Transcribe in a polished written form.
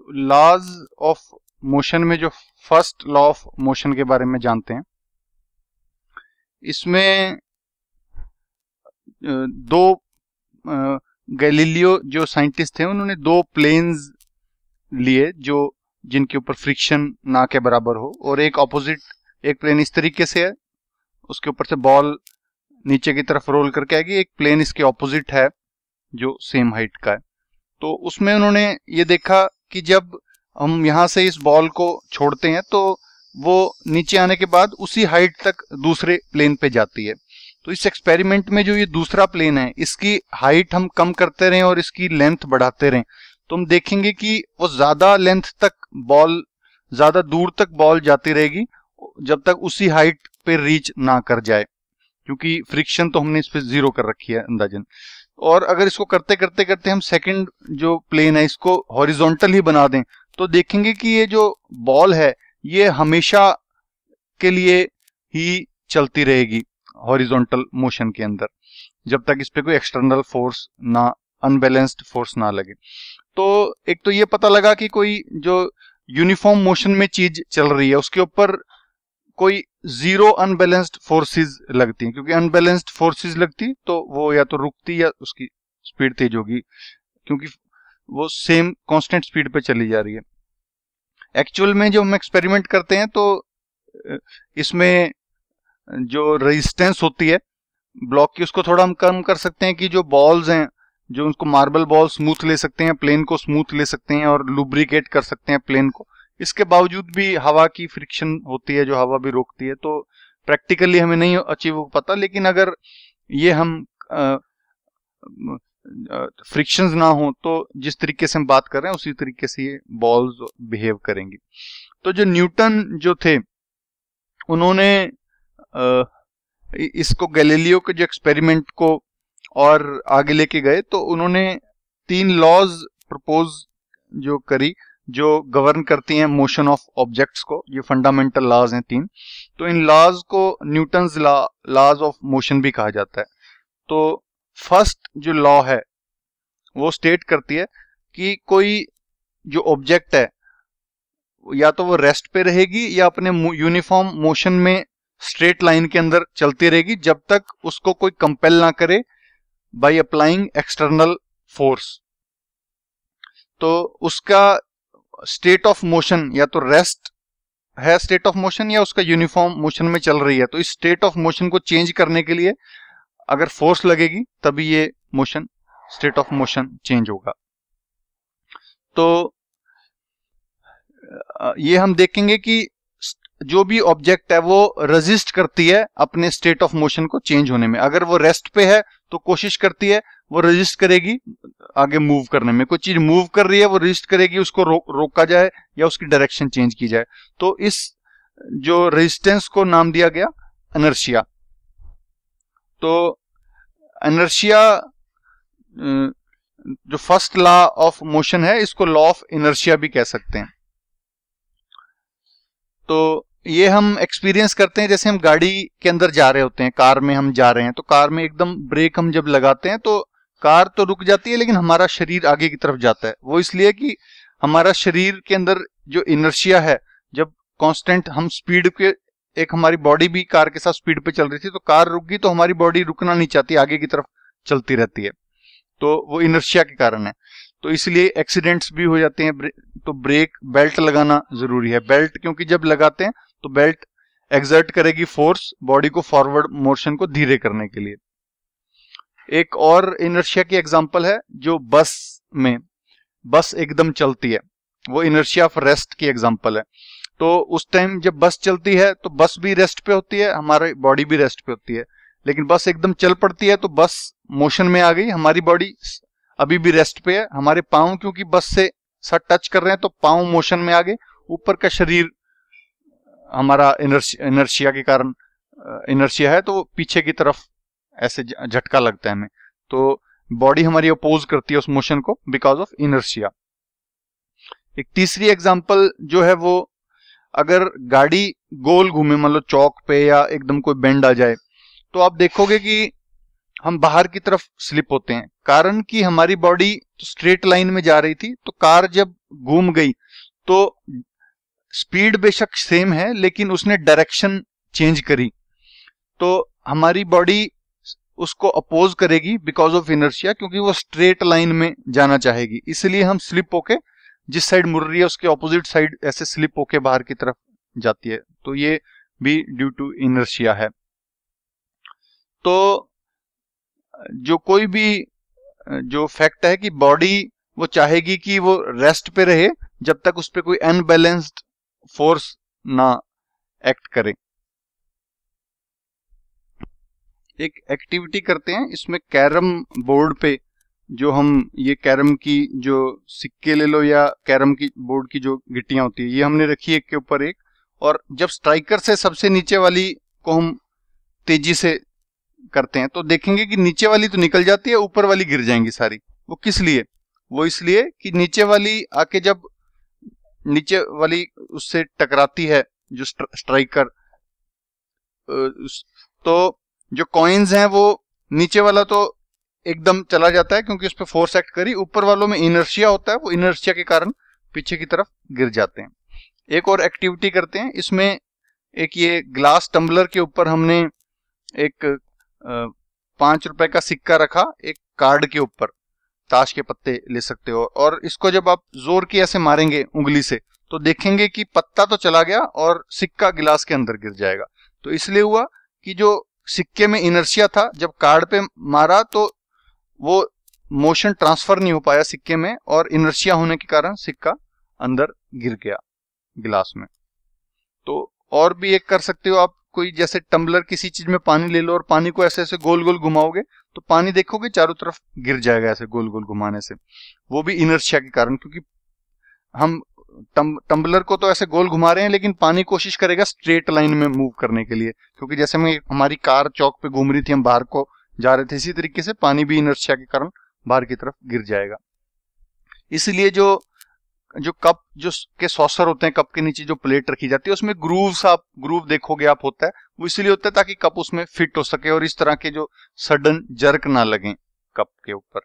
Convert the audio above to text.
Laws of motion में जो first law of motion के बारे में जानते हैं, इसमें दो गैलीलियो जो साइंटिस्ट थे उन्होंने दो प्लेन्स लिए जो जिनके ऊपर फ्रिक्शन ना के बराबर हो, और एक ऑपोजिट, एक प्लेन इस तरीके से है, उसके ऊपर से बॉल नीचे की तरफ रोल करके आएगी, एक प्लेन इसके ऑपोजिट है जो सेम हाइट का है। तो उसमें उन्होंने ये देखा कि जब हम यहाँ से इस बॉल को छोड़ते हैं तो वो नीचे आने के बाद उसी हाइट तक दूसरे प्लेन पे जाती है। तो इस एक्सपेरिमेंट में जो ये दूसरा प्लेन है इसकी हाइट हम कम करते रहें और इसकी लेंथ बढ़ाते रहें तो हम देखेंगे कि वो ज्यादा लेंथ तक बॉल, ज्यादा दूर तक बॉल जाती रहेगी जब तक उसी हाइट पे रीच ना कर जाए, क्योंकि फ्रिक्शन तो हमने इस पे 0 कर रखी है अंदाजन। और अगर इसको करते करते करते हम सेकंड जो प्लेन है इसको हॉरिजॉन्टल ही बना दें तो देखेंगे कि ये जो बॉल है ये हमेशा के लिए ही चलती रहेगी हॉरिजॉन्टल मोशन के अंदर, जब तक इस पे कोई एक्सटर्नल फोर्स ना, अनबैलेंस्ड फोर्स ना लगे। तो एक तो ये पता लगा कि कोई जो यूनिफॉर्म मोशन में चीज चल रही है उसके ऊपर कोई 0 अनबैलेंस्ड फोर्सेस लगती हैं, क्योंकि अनबैलेंस्ड फोर्सेस लगती तो वो या तो रुकती या उसकी स्पीड तेज होगी, क्योंकि वो सेम कांस्टेंट स्पीड पे चली जा रही है। एक्चुअल में जब हम एक्सपेरिमेंट करते हैं तो इसमें जो रेजिस्टेंस होती है ब्लॉक की उसको थोड़ा हम कम कर सकते हैं कि जो बॉल्स हैं, जो उनको मार्बल बॉल स्मूथ ले सकते हैं, प्लेन को स्मूथ ले सकते हैं और लुब्रिकेट कर सकते हैं प्लेन को। इसके बावजूद भी हवा की फ्रिक्शन होती है जो हवा भी रोकती है, तो प्रैक्टिकली हमें नहीं अचीव हो पाता। लेकिन अगर ये हम फ्रिक्शंस ना हो तो जिस तरीके से हम बात कर रहे हैं उसी तरीके से ये बॉल्स बिहेव करेंगी। तो जो न्यूटन जो थे उन्होंने इसको गैलीलियो के जो एक्सपेरिमेंट को और आगे लेके गए तो उन्होंने 3 लॉज प्रपोज जो करी जो गवर्न करती हैं मोशन ऑफ ऑब्जेक्ट्स को। ये फंडामेंटल लॉज हैं 3। तो इन लॉज को न्यूटन्स लॉज ऑफ मोशन भी कहा जाता है। तो फर्स्ट जो लॉ है वो स्टेट करती है कि कोई जो ऑब्जेक्ट है या तो वो रेस्ट पे रहेगी या अपने यूनिफॉर्म मोशन में स्ट्रेट लाइन के अंदर चलती रहेगी जब तक उसको कोई कंपेल ना करे बाय अप्लाइंग एक्सटर्नल फोर्स। तो उसका स्टेट ऑफ मोशन या तो रेस्ट है स्टेट ऑफ मोशन या उसका यूनिफॉर्म मोशन में चल रही है। तो इस स्टेट ऑफ मोशन को चेंज करने के लिए अगर फोर्स लगेगी तभी ये motion, state of motion change होगा। तो ये हम देखेंगे कि जो भी ऑब्जेक्ट है वो रेजिस्ट करती है अपने स्टेट ऑफ मोशन को चेंज होने में। अगर वो रेस्ट पे है तो कोशिश करती है, वो रेजिस्ट करेगी आगे मूव करने में। कोई चीज मूव कर रही है वो रेजिस्ट करेगी उसको रोका जाए या उसकी डायरेक्शन चेंज की जाए। तो इस जो रेजिस्टेंस को नाम दिया गया इनर्शिया। तो इनर्शिया जो फर्स्ट लॉ ऑफ मोशन है इसको लॉ ऑफ इनर्शिया भी कह सकते हैं। तो ये हम एक्सपीरियंस करते हैं जैसे हम गाड़ी के अंदर जा रहे होते हैं, कार में हम जा रहे हैं तो कार में एकदम ब्रेक हम जब लगाते हैं तो कार तो रुक जाती है लेकिन हमारा शरीर आगे की तरफ जाता है। वो इसलिए कि हमारा शरीर के अंदर जो इनर्शिया है, जब कांस्टेंट हम स्पीड के, एक हमारी बॉडी भी कार के साथ स्पीड पे चल रही थी तो कार रुक गई तो हमारी बॉडी रुकना नहीं चाहती, आगे की तरफ चलती रहती है। तो वो इनर्शिया के कारण है। तो इसलिए एक्सीडेंट्स भी हो जाते हैं। तो ब्रेक बेल्ट लगाना जरूरी है। बेल्ट क्योंकि जब लगाते हैं तो बेल्ट एक्सर्ट करेगी फोर्स बॉडी को फॉरवर्ड मोशन को धीरे करने के लिए। एक और इनर्शिया की एग्जांपल है जो बस में, बस एकदम चलती है, वो इनर्शिया ऑफ रेस्ट की एग्जांपल है। तो उस टाइम जब बस चलती है तो बस भी रेस्ट पे होती है, हमारी बॉडी भी रेस्ट पे होती है। लेकिन बस एकदम चल पड़ती है तो बस मोशन में आ गई, हमारी बॉडी अभी भी रेस्ट पे है। हमारे पांव क्योंकि बस से साथ टच कर रहे हैं तो पांव मोशन में आ गए, ऊपर का शरीर हमारा इनर्शिया के कारण इनर्शिया है तो पीछे की तरफ ऐसे झटका लगता है हमें। तो बॉडी हमारी अपोज करती है उस मोशन को बिकॉज ऑफ इनर्शिया। एक तीसरी एग्जांपल जो है वो, अगर गाड़ी गोल घूमे, मान लो चौक पे या एकदम कोई बेंड आ जाए तो आप देखोगे कि हम बाहर की तरफ स्लिप होते हैं। कारण कि हमारी बॉडी तो स्ट्रेट लाइन में जा रही थी, तो कार जब घूम गई तो स्पीड बेशक सेम है लेकिन उसने डायरेक्शन चेंज करी, तो हमारी बॉडी उसको अपोज करेगी बिकॉज ऑफ इनर्शिया, क्योंकि वो स्ट्रेट लाइन में जाना चाहेगी। इसलिए हम स्लिप होके जिस साइड मुड़ रही है उसके ऑपोजिट साइड ऐसे स्लिप होके बाहर की तरफ जाती है, तो ये भी ड्यू टू इनर्शिया है। तो जो कोई भी जो फैक्ट है कि बॉडी वो चाहेगी कि वो रेस्ट पे रहे जब तक उस पे कोई अनबैलेंस्ड फोर्स ना एक्ट करे। एक एक्टिविटी करते हैं, इसमें कैरम बोर्ड पे जो हम ये कैरम की जो सिक्के ले लो या कैरम की बोर्ड की जो गिट्टियां होती है ये हमने रखी एक के ऊपर एक, और जब स्ट्राइकर से सबसे नीचे वाली को हम तेजी से करते हैं तो देखेंगे कि नीचे वाली तो निकल जाती है, ऊपर वाली गिर जाएंगी सारी। वो किस लिए? वो इसलिए कि नीचे वाली आके जब नीचे वाली उससे टकराती है जो स्ट्राइकर, तो जो कॉइन्स हैं वो नीचे वाला तो एकदम चला जाता है क्योंकि उस पर फोर्स एक्ट करी, ऊपर वालों में इनर्शिया होता है, वो इनर्शिया के कारण पीछे की तरफ गिर जाते हैं। एक और एक्टिविटी करते हैं, इसमें एक ये ग्लास टम्बलर के ऊपर हमने एक 5 रुपए का सिक्का रखा एक कार्ड के ऊपर, ताश के पत्ते ले सकते हो, और इसको जब आप जोर की ऐसे मारेंगे उंगली से तो देखेंगे कि पत्ता तो चला गया और सिक्का गिलास के अंदर गिर जाएगा। तो इसलिए हुआ कि जो सिक्के में इनर्शिया था, जब कार्ड पे मारा तो वो मोशन ट्रांसफर नहीं हो पाया सिक्के में, और इनर्शिया होने के कारण सिक्का अंदर गिर गया गिलास में। तो और भी एक कर सकते हो आप, कोई जैसे टम्बलर किसी चीज में पानी ले लो और पानी को ऐसे ऐसे गोल गोल घुमाओगे तो पानी देखोगे चारों तरफ गिर जाएगा ऐसे गोल गोल घुमाने से, वो भी इनर्शिया के कारण, क्योंकि हम टम्बलर को तो ऐसे गोल घुमा रहे हैं लेकिन पानी कोशिश करेगा स्ट्रेट लाइन में मूव करने के लिए, क्योंकि जैसे में हमारी कार चौक पे घूम रही थी, हम बाहर को जा रहे थे, इसी तरीके से पानी भी इनर्शिया के कारण बाहर की तरफ गिर जाएगा। इसलिए जो कप जो के सॉसर होते हैं, कप के नीचे जो प्लेट रखी जाती है उसमें ग्रूव देखोगे आप होता है, वो इसलिए होता है ताकि कप उसमें फिट हो सके और इस तरह के जो सडन जर्क ना लगे कप के ऊपर।